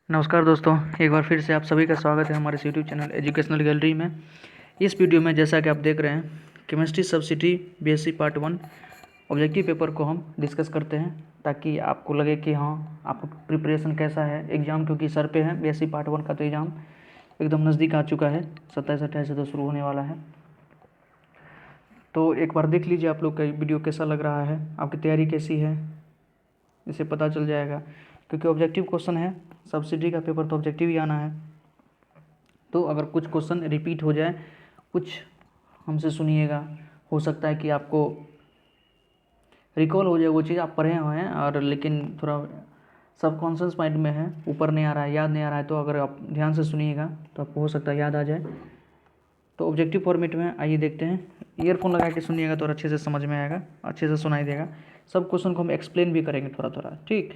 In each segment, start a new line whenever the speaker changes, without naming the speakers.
नमस्कार दोस्तों, एक बार फिर से आप सभी का स्वागत है हमारे यूट्यूब चैनल एजुकेशनल गैलरी में। इस वीडियो में जैसा कि आप देख रहे हैं, chemistry subsidy BSc part 1 objective paper को हम डिस्कस करते हैं ताकि आपको लगे कि हाँ, आपका प्रिपरेशन कैसा है। एग्ज़ाम क्योंकि सर पे है, बीएससी पार्ट 1 का तो एग्ज़ाम एकदम नज़दीक आ चुका है, 27-28 से तो शुरू होने वाला है। तो एक बार देख लीजिए आप लोग का वीडियो कैसा लग रहा है, आपकी तैयारी कैसी है, इससे पता चल जाएगा। क्योंकि ऑब्जेक्टिव क्वेश्चन है, सब्सिडी का पेपर तो ऑब्जेक्टिव ही आना है। तो अगर कुछ क्वेश्चन रिपीट हो जाए, कुछ हमसे सुनिएगा, हो सकता है कि आपको रिकॉल हो जाए वो चीज़ आप पढ़े हुए हैं और लेकिन थोड़ा सबकॉन्शियस माइंड में है, ऊपर नहीं आ रहा है, याद नहीं आ रहा है। तो अगर आप ध्यान से सुनिएगा तो आपको हो सकता है याद आ जाए। तो ऑब्जेक्टिव फॉर्मेट में आइए देखते हैं। ईयरफोन लगा के सुनिएगा तो और अच्छे से समझ में आएगा, अच्छे से सुनाई देगा। सब क्वेश्चन को हम एक्सप्लेन भी करेंगे थोड़ा थोड़ा, ठीक।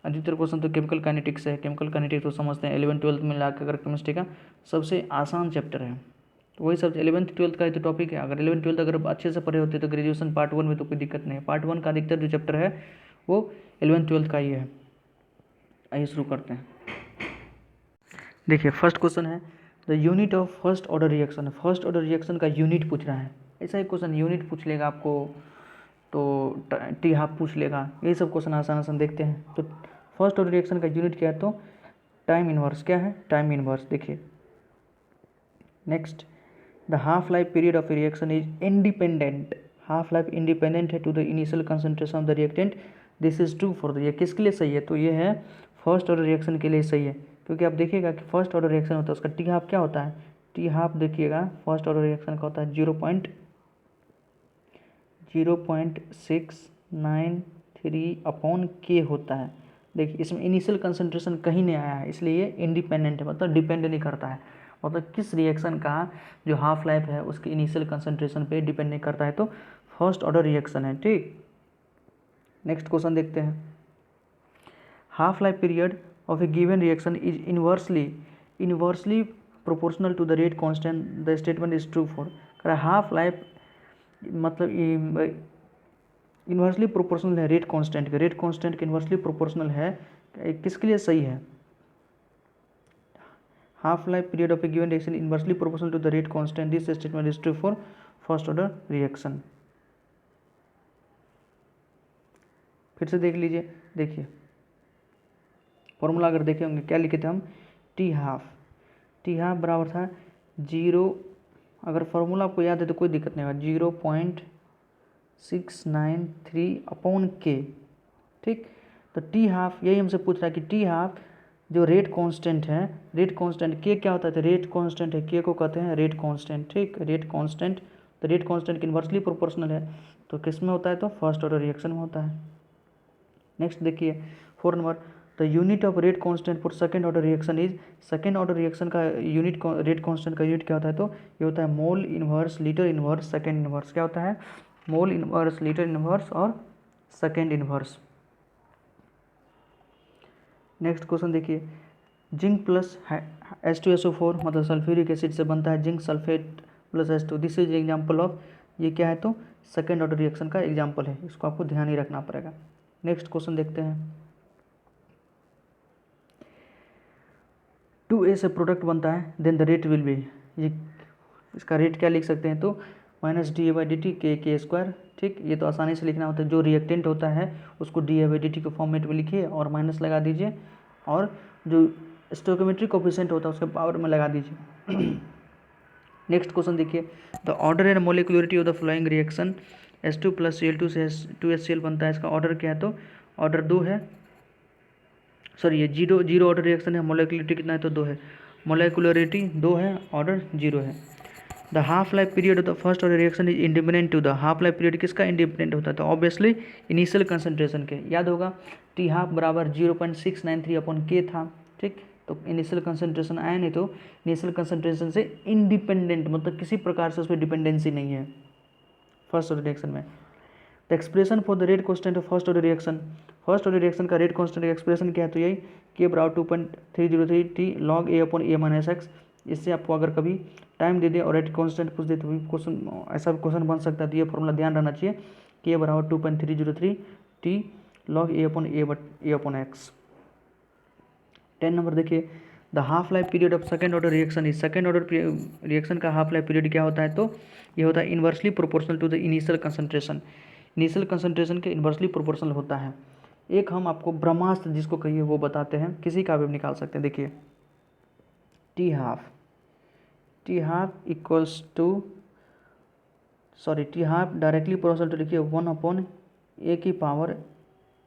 अधिकतर क्वेश्चन तो केमिकल काइनेटिक्स है, केमिकल काइनेटिक्स तो समझते हैं 11th-12th में मिला के, अगर केमिस्ट्री का सबसे आसान चैप्टर है। तो वही सब 11th-12th का ही तो टॉपिक है। अगर 11th-12th अगर अच्छे से पढ़े होते तो ग्रेजुएशन पार्ट 1 में तो कोई दिक्कत नहीं है। पार्ट 1 का अधिकतर जो चैप्टर है वो 11th-12th का ही है। आइए शुरू करते हैं। देखिए, फर्स्ट क्वेश्चन है the unit of first order reaction. First order reaction का यूनिट पूछ रहा है। ऐसा ही क्वेश्चन यूनिट पूछ लेगा आपको, तो टी हाफ पूछ लेगा। यही सब क्वेश्चन आसान आसान देखते हैं। तो फर्स्ट ऑर्डर रिएक्शन का यूनिट क्या है? तो टाइम इनवर्स। क्या है? Time inverse. देखिए next, the half life period of reaction is independent. Half life independent है to the initial concentration of the reactant. This is true for the, ये किसके लिए सही है? तो ये है फर्स्ट ऑर्डर रिएक्शन के लिए सही है। क्योंकि आप देखिएगा कि फर्स्ट ऑर्डर रिएक्शन होता है, उसका टी हाफ क्या होता है? टी हाफ देखिएगा फर्स्ट ऑर्डर रिएक्शन का होता है 0.0693 होता है। देखिए इसमें इनिशियल कंसंट्रेशन कहीं नहीं आया है, इसलिए ये इंडिपेंडेंट है, मतलब डिपेंड नहीं करता है। मतलब किस रिएक्शन का जो हाफ लाइफ है उसके इनिशियल कंसंट्रेशन पे डिपेंड नहीं करता है, तो फर्स्ट ऑर्डर रिएक्शन है, ठीक। नेक्स्ट क्वेश्चन देखते हैं। Half life period of a given reaction is inversely proportional to the rate constant. The statement is true for. Half life मतलब इन्वर्सली प्रोपोर्शनल है रेट कांस्टेंट के। रेट कांस्टेंट के inversely proportional है, किसके लिए सही है? Half life period of a given reaction inversely proportional to the rate constant. This statement is true for first order reaction. फिर से देख लीजिए। देखिए फॉर्मूला अगर देखे होंगे, क्या लिखे थे हम? टी हाफ बराबर था 0, अगर फॉर्मूला आपको याद है तो कोई दिक्कत नहीं होगा, 0.693/K, ठीक। तो टी हाफ यही हमसे पूछ रहा है कि टी हाफ जो रेट कांस्टेंट है, रेट कांस्टेंट के क्या होता है? तो रेट कांस्टेंट है, के को कहते हैं रेट कांस्टेंट, ठीक। रेट कांस्टेंट, तो रेट कांस्टेंट इन्वर्सली प्रोपोर्शनल है, तो किस में होता है? तो फर्स्ट ऑर्डर रिएक्शन में होता है। नेक्स्ट देखिए 4 number, the unit of rate constant for second order reaction is. Second order reaction का यूनिट, रेट कांस्टेंट का यूनिट क्या होता है? तो ये होता है mole inverse litre inverse second inverse. क्या होता है? मोल इनवर्स लीटर इनवर्स और सेकंड इनवर्स। नेक्स्ट क्वेश्चन देखिए, जिंक प्लस H2SO4 मतलब सल्फ्यूरिक एसिड से बनता है zinc sulphate plus H2। This is example of, ये क्या है? तो सेकेंड ऑर्डर रिएक्शन का एग्जाम्पल है, इसको आपको ध्यान ही रखना पड़ेगा। नेक्स्ट क्वेश्चन देखते हैं। 2A से प्रोडक्ट बनता है, then the rate will be, ये इसका रेट क्या लिख सकते हैं? तो -dA/dt K² ठीक। ये तो आसानी से लिखना होता है, जो रिएक्टेंट होता है उसको dA/dt के फॉर्मेट में लिखिए और माइनस लगा दीजिए, और जो स्टोइकोमेट्रिक कोफिशिएंट होता है उसके पावर में लगा दीजिए। नेक्स्ट क्वेश्चन देखिए, the order and molecularity of the flowing reaction H2 + Cl2 से 2HCl बनता है, इसका ऑर्डर क्या है? तो ऑर्डर 2 है, सॉरी ये जीरो ऑर्डर रिएक्शन है। मोलिकुलरिटी कितना है? तो 2 है। मोलिकुलरिटी 2 है, ऑर्डर 0 है। The half life period of the first order reaction is independent to the. Half life period किसका इंडिपेंडेंट होता है? तो ऑब्वियसली इनिशियल कंसंट्रेशन के। याद होगा टी हाफ बराबर 0.693/K था, ठीक। तो इनिशियल कंसंट्रेशन आया नहीं, तो इनिशियल कंसंट्रेशन से इंडिपेंडेंट मतलब किसी प्रकार से उस पर डिपेंडेंसी नहीं है फर्स्ट ऑर्डर रिएक्शन में। The expression for the rate constant of first order reaction. First order reaction का रेट कांस्टेंट का एक्सप्रेशन क्या है? तो यही K बराबर 2.303 T log A/A-x। इससे आपको अगर कभी टाइम दे दे और रेट कांस्टेंट पूछ दे तो भी क्वेश्चन, ऐसा भी क्वेश्चन बन सकता है। तो ये फॉर्मूला ध्यान रहना चाहिए, K बराबर 2.303 T log A/A/x। 10 नंबर देखिए, the half life period of second order reaction is, second order reaction का हाफ लाइफ पीरियड क्या होता है, तो ये होता है inversely proportional to the initial concentration, initial concentration के इन्वर्सली प्रोपोर्शनल होता है। एक हम आपको ब्रह्मास्त्र जिसको कहिए वो बताते हैं, किसी का भी निकाल सकते हैं। देखिए T half equals to, sorry T half directly proportional to, देखिए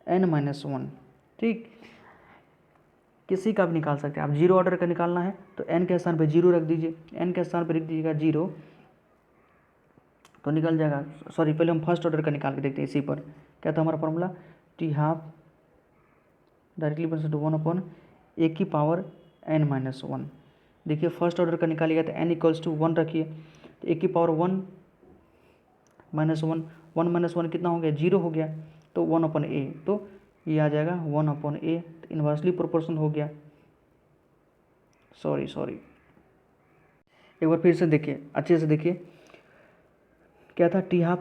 1/a⁻n-1, ठीक, किसी का भी निकाल सकते हैं आप। जीरो ऑर्डर का निकालना है तो n के स्थान पे जीरो रख दीजिए, n के स्थान पे रख दीजिएगा जीरो तो निकल जाएगा। सॉरी पहले हम फर्स्ट ऑर्डर का निकाल के देखते हैं। इसी पर क्या था हमारा formula, T half directly proportional to 1/a⁻n-1। देखिए फर्स्ट ऑर्डर का निकालिएगा तो n इक्वल्स टू 1 रखिए, तो a⁻1 -1, 1 - 1 कितना हो गया, जीरो हो गया, तो 1/a, तो ये आ जाएगा 1/a, तो इन्वर्सली प्रोपोर्शनल हो गया। सॉरी एक बार फिर से देखिए, अच्छे से देखिए, क्या था, T half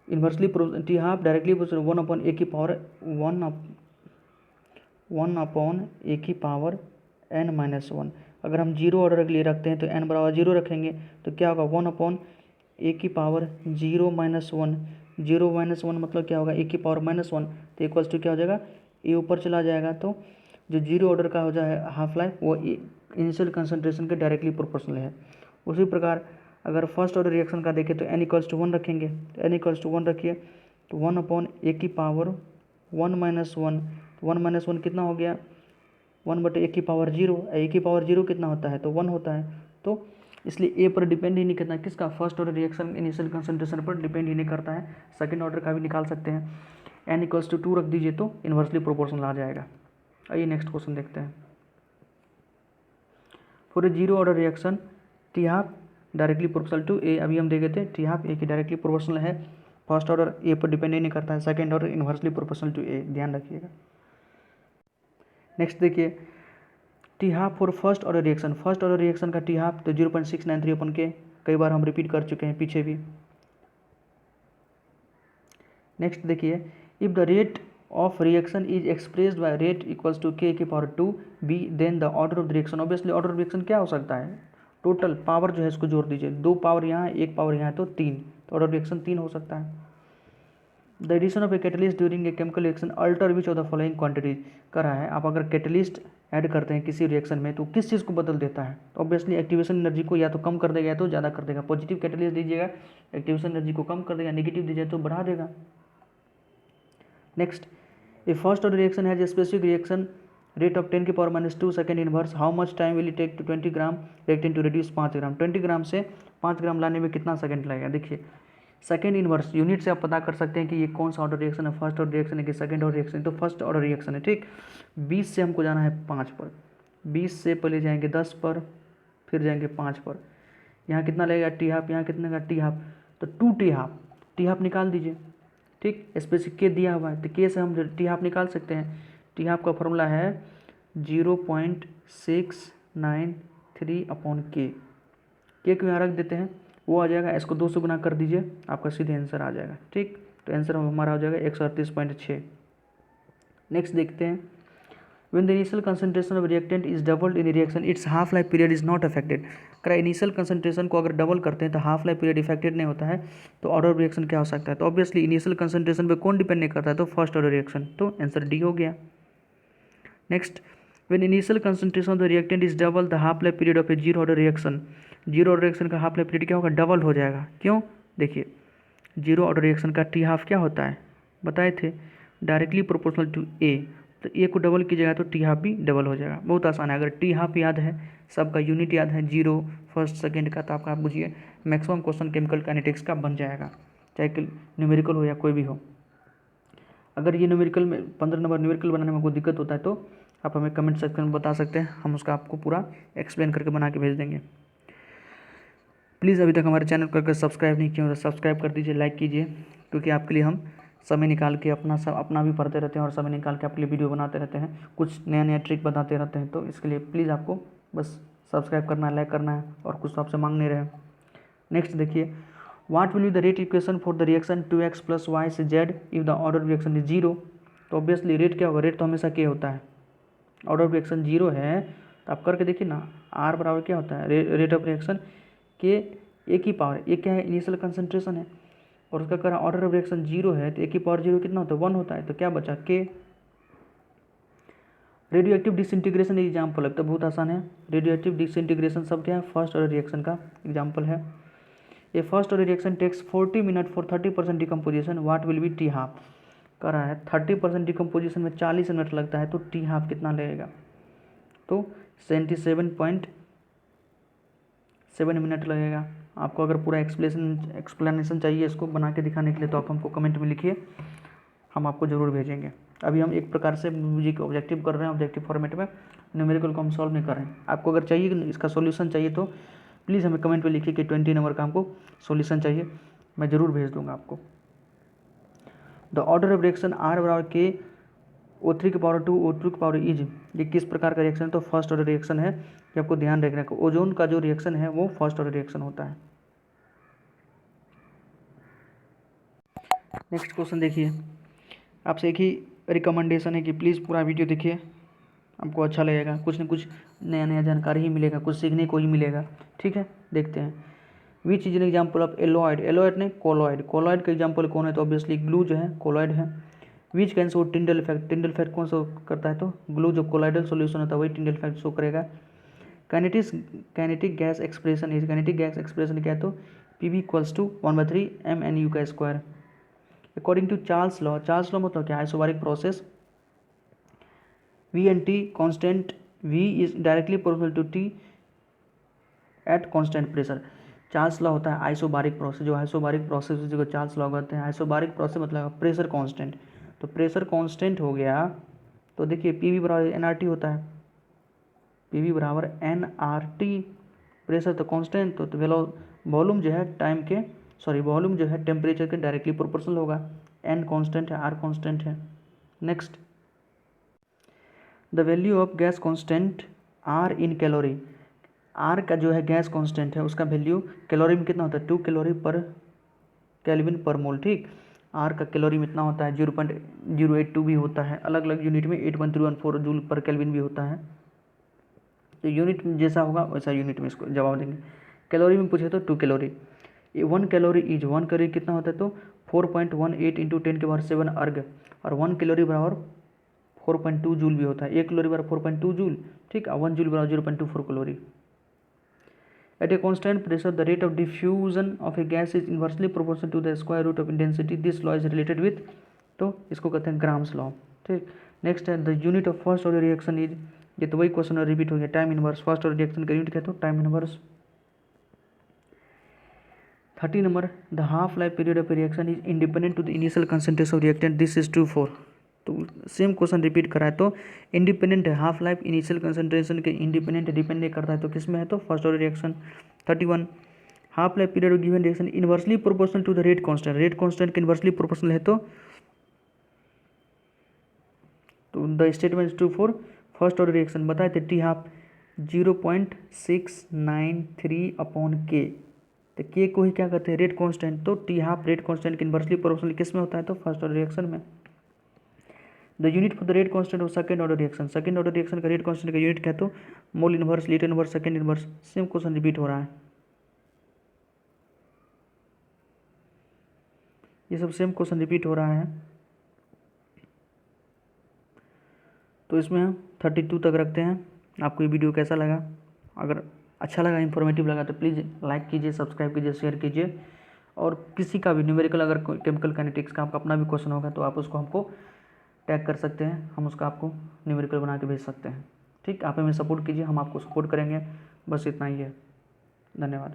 inversely T half directly 1/n-1। अगर हम जीरो ऑर्डर के लिए रखते हैं तो n बराबर जीरो रखेंगे तो क्या होगा, 1/0 -1, 0 - 1 मतलब क्या होगा, a⁻−1, तो इक्वल्स टू क्या हो जाएगा, ए ऊपर चला जाएगा, तो जो जीरो ऑर्डर का हो जाए हाफ लाइफ वो इनिशियल कंसंट्रेशन के डायरेक्टली प्रोपोर्शनल है। उसी प्रकार अगर फर्स्ट ऑर्डर रिएक्शन का देखें तो n इक्वल्स टू 1 रखेंगे, तो n इक्वल्स टू 1 रखिए, तो 1/a⁻1 -1 कितना हो गया, 1/a⁻0, a⁻0 कितना होता है, तो 1 होता है, तो इसलिए ए पर डिपेंड ही नहीं करता, किसका, first order reaction initial concentration पर डिपेंड ही नहीं करता है। सेकंड ऑर्डर का भी निकाल सकते हैं, n इक्वल्स टू 2 रख दीजिए तो इन्वर्सली प्रोपोर्शनल आ जाएगा। आइए नेक्स्ट क्वेश्चन देखते हैं। For a zero order reaction t half directly proportional to a, अभी हम देखे थे टी हाफ ए की डायरेक्टली प्रोपोर्शनल है, फर्स्ट ऑर्डर ए पर डिपेंड ही नहीं करता है, second order inversely proportional to a, ध्यान रखिएगा। नेक्स्ट देखिए, T half for first order reaction, first order reaction का टी हाफ तो 0.693/K, कई बार हम रिपीट कर चुके हैं पीछे भी। नेक्स्ट देखिए, if the rate of reaction is expressed by rate equals to k⁻2b, then the order of reaction, obviously order of reaction क्या हो सकता है, टोटल पावर जो है इसको जोड़ दीजिए, 2 पावर यहाँ है 1 पावर यहाँ है, तो 3, तो ऑर्डर ऑफ रिएक्शन 3 हो सकता है। The addition of a catalyst during a chemical reaction alter which of the following quantities कर रहा है। आप अगर कैटलिस्ट ऐड करते हैं किसी रिएक्शन में तो किस चीज़ को बदल देता है, तो ऑब्वियसली एक्टिवेशन एनर्जी को या तो कम कर देगा या तो ज़्यादा कर देगा। पॉजिटिव कैटलिस्ट दीजिएगा एक्टिवेशन एनर्जी को कम कर देगा, नेगेटिव दीजिए तो बढ़ा देगा। Next, a first order reaction has a specific reaction rate of 10⁻⁻² second inverse, how much time will it take to 20 gram reactant to reduce 5 gram, 20 gram से 5 ग्राम लाने में कितना सेकंड लगेगा। देखिए सेकेंड इनवर्स यूनिट से आप पता कर सकते हैं कि ये कौन सा ऑर्डर रिएक्शन है, फर्स्ट ऑर्डर रिएक्शन है कि सेकंड ऑर्डर रिएक्शन है, तो फर्स्ट ऑर्डर रिएक्शन है, ठीक। 20 से हमको जाना है 5 पर, 20 से पहले जाएंगे 10 पर, फिर जाएंगे 5 पर, यहाँ कितना लगेगा टी हाफ, यहाँ कितना का टी हाफ, तो 2 टी हाफ निकाल दीजिए, ठीक। स्पेसिफिक के दिया हुआ है तो के से हम टी हाफ निकाल सकते हैं। टी हाफ का फॉर्मूला है 0.693/K, के को यहाँ रख देते हैं, वो आ जाएगा, इसको 2 से गुना कर दीजिए, आपका सीधे आंसर आ जाएगा, ठीक। तो आंसर हमारा हो जाएगा 138.6। नेक्स्ट देखते हैं, when the initial concentration of reactant is doubled in reaction it's half life period is not affected. अगर इनिशियल कंसंट्रेशन को अगर डबल करते हैं तो हाफ लाइफ पीरियड इफेक्टेड नहीं होता है, तो ऑर्डर ऑफ रिएक्शन क्या हो सकता है, तो ऑब्वियसली इनिशियल कंसंट्रेशन पे कौन डिपेंड नहीं करता है, तो फर्स्ट ऑर्डर रिएक्शन, तो आंसर डी हो गया। Next, when initial concentration of the reactant is double the half life period of A zero order reaction, zero order reaction का हाफ लाइफ पीरियड क्या होगा, डबल हो जाएगा। क्यों, देखिए जीरो ऑर्डर रिएक्शन का टी हाफ क्या होता है, बताए थे, डायरेक्टली प्रोपोर्शनल टू ए, तो ए को डबल कीजिएगा तो टी हाफ भी डबल हो जाएगा। बहुत आसान है, अगर टी हाफ याद है, सबका यूनिट याद है, जीरो फर्स्ट सेकंड का, तो आपका आप बुझिए मैक्सिमम क्वेश्चन केमिकल काइनेटिक्स का बन जाएगा, चाहे न्यूमेरिकल हो या कोई भी हो। अगर ये न्यूमेरिकल में 15 नंबर न्यूमेरिकल बनाने में कोई दिक्कत होता है तो आप हमें कमेंट सेक्शन में बता सकते हैं, हम उसका आपको पूरा एक्सप्लेन करके बना के भेज देंगे। प्लीज़ अभी तक हमारे चैनल को अगर सब्सक्राइब नहीं किया हो तो सब्सक्राइब कर दीजिए, लाइक कीजिए, क्योंकि आपके लिए हम समय निकाल के अपना भी पढ़ते रहते हैं और समय निकाल के आपके लिए वीडियो बनाते रहते हैं, कुछ नया नया ट्रिक बताते रहते हैं, तो इसके लिए प्लीज़ आपको बस सब्सक्राइब करना है, लाइक करना है, और कुछ तो आपसे मांग नहीं रहे। नेक्स्ट देखिए, what will be the rate equation for the reaction 2x + y से z if the order reaction is zero, तो ऑब्वियसली रेट क्या होगा, रेट तो हमेशा के होता है, ऑर्डर ऑफ रिएक्शन 0 है तो आप करके देखिए ना, आर बराबर क्या होता है, रेट ऑफ रिएक्शन के ए की पावर, ए क्या है, इनिशियल कंसंट्रेशन है, और उसका करा ऑर्डर ऑफ रिएक्शन 0 है तो ए की पावर 0 कितना होता है, 1 होता है, तो क्या बचा के। रेडियो एक्टिव डिसइंटीग्रेशन एग्जाम्पल है, तो बहुत आसान है। रेडियो एक्टिव डिसइंटीग्रेशन सब क्या है, फर्स्ट ऑर्डर रिएक्शन का एग्जाम्पल है। A first order reaction takes 40 minute for 30% decomposition, what will be t half. कह रहा है 30% डिकम्पोजिशन में 40 मिनट लगता है, तो टी हाफ कितना लगेगा, तो 77.7 मिनट लगेगा। आपको अगर पूरा एक्सप्लेनेशन चाहिए इसको बना के दिखाने के लिए, तो आप हमको कमेंट में लिखिए, हम आपको ज़रूर भेजेंगे। अभी हम एक प्रकार से म्यूजिक ऑब्जेक्टिव कर रहे हैं, ऑब्जेक्टिव फॉर्मेट में, न्यूमेरिकल को हम सॉल्व नहीं कर रहे हैं। आपको अगर चाहिए इसका सॉल्यूशन चाहिए तो प्लीज़ हमें कमेंट में लिखिए कि 20 नंबर का हमको सॉल्यूशन चाहिए, मैं ज़रूर भेज दूंगा आपको। The order of reaction are बराबर के O3 की पावर 2 O2 की पावर इज, ये किस प्रकार का रिएक्शन है, तो फर्स्ट ऑर्डर रिएक्शन है। ये आपको ध्यान रखना है, ओजोन का जो रिएक्शन है वो फर्स्ट ऑर्डर रिएक्शन होता है। नेक्स्ट क्वेश्चन देखिए, आपसे एक ही रिकमेंडेशन है कि प्लीज़ पूरा वीडियो देखिए, आपको अच्छा लगेगा, कुछ न कुछ नया नया जानकारी ही मिलेगा, कुछ सीखने को ही मिलेगा। ठीक है, देखते हैं। Which is an example of aloid, aloid ने कोलॉइड, कोलॉइड का एग्जाम्पल कौन है, तो ऑब्वियसली ग्लू जो है कोलॉइड है। Which can show Tyndall effect, Tyndall effect कौन शो करता है, तो ग्लू जो कोलॉइडल सॉल्यूशन होता है वही टिंडल इफेक्ट शो करेगा। Kinetic gas expression is, kinetic gas expression क्या है, तो PV इक्वल्स टू 1/3 mNu का square. According to Charles law, Charles law मतलब क्या, isobaric process, V and T constant, V is directly proportional to T at constant pressure। Charles law होता है isobaric process, जो isobaric process जिसको Charles law कहते हैं। Isobaric process मतलब pressure constant, तो प्रेशर कांस्टेंट हो गया, तो देखिए PV बराबर nRT होता है, PV बराबर nRT, प्रेशर तो कांस्टेंट, तो वॉल्यूम जो है टाइम के, वॉल्यूम जो है टेम्परेचर के डायरेक्टली प्रोपोर्शनल होगा। n कांस्टेंट है, r कांस्टेंट है। Next, the value of gas constant R in calorie, R का जो है गैस कांस्टेंट है उसका वैल्यू कैलोरी में कितना होता है, 2 कैलोरी पर केल्विन पर मोल। ठीक, R का कैलोरी में इतना होता है 0.082 भी होता है, अलग अलग यूनिट में 8.314 जूल पर केल्विन भी होता है, तो यूनिट जैसा होगा वैसा यूनिट में इसको जवाब देंगे। कैलोरी में पूछे तो 2 कैलोरी। 1 कैलोरी इज, 1 कैलोरी कितना होता है, तो 4.18 इंटू 10⁻7 अर्ग, और 1 कैलोरी बराबर 4.2 जूल भी होता है, 1 कैलोरी बराबर 4.2 जूल। ठीक, 1 जूल बराबर 0.24 calorie. At a constant pressure the rate of diffusion of a gas is inversely proportional to the square root of intensity, this law is related with, तो इसको कहते हैं ग्राम्स लॉ। ठीक, next है the unit of first order reaction is, ये तो वही question repeat हो गया, time inverse. First order reaction का यूनिट क्या है, तो time inverse. 30 number, the half life period of reaction is independent to the initial concentration of reactant, this is true for, तो सेम क्वेश्चन रिपीट करा है, तो इंडिपेंडेंट है, half life initial concentration के इंडिपेंडेंट डिपेंड नहीं करता है, तो किस में है, तो first order reaction. 31, half life period of given reaction inversely proportional to the rate constant, rate constant के इनवर्सली प्रोपोर्शनल है, तो the statement true for first order reaction. बताए थे टी हाफ 0.693/K, तो के को ही क्या कहते हैं, रेट कांस्टेंट, तो टी हाफ रेट कांस्टेंट के इनवर्सली प्रोपोर्शनल किस में होता है, तो फर्स्ट ऑर्डर रिएक्शन में। The unit for the rate constant of second order reaction, second order reaction का रेट कांस्टेंट का यूनिट क्या है, तो mole inverse, litre inverse, second inverse. Same question repeat हो रहा है, ये सब सेम क्वेश्चन रिपीट हो रहा है, तो इसमें हम 32 तक रखते हैं। आपको ये वीडियो कैसा लगा, अगर अच्छा लगा, इन्फॉर्मेटिव लगा, तो प्लीज़ लाइक कीजिए, सब्सक्राइब कीजिए, शेयर कीजिए, और किसी का भी न्यूमेरिकल अगर केमिकल काइनेटिक्स का आपका अपना भी क्वेश्चन होगा तो आप उसको हमको टैग कर सकते हैं, हम उसका आपको न्यूमेरिकल बना के भेज सकते हैं। ठीक, आप हमें सपोर्ट कीजिए, हम आपको सपोर्ट करेंगे, बस इतना ही है। धन्यवाद।